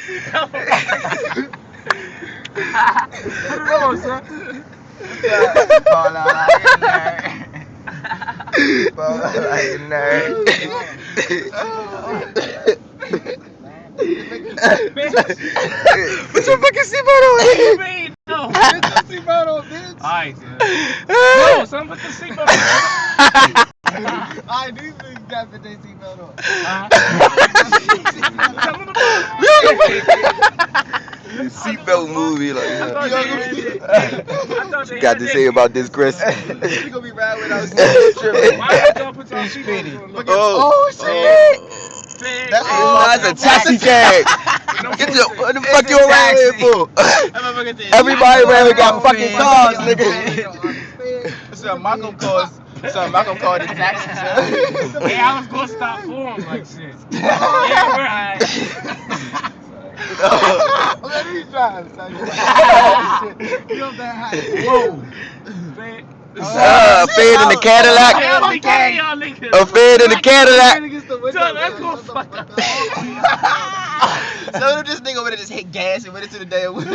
Put it on, son. Fall out like a nerd. Fall out like a nerd. Put your fucking seatbelt on. No. Put your seatbelt on, bitch. Alright, son. No, son, put the seatbelt on. Alright, these niggas got to put their seatbelt on. Seatbelt movie, like I that. thought You got to say about this, Chris. We gonna be riding without seatbelt. Why y'all put your seatbelt on? Oh shit. That's a taxi cab. Get your, what the fuck you around here for? Everybody around here got fucking cars, nigga. So Malcolm called the taxi, son. Hey, I was gonna stop for him like shit. Yeah, we're high. Let me drive, son. You up that high? Whoa. Fade in the Cadillac. A fade in the Cadillac. Let's go fuck up. So this nigga would have just hit gas and went into the damn window.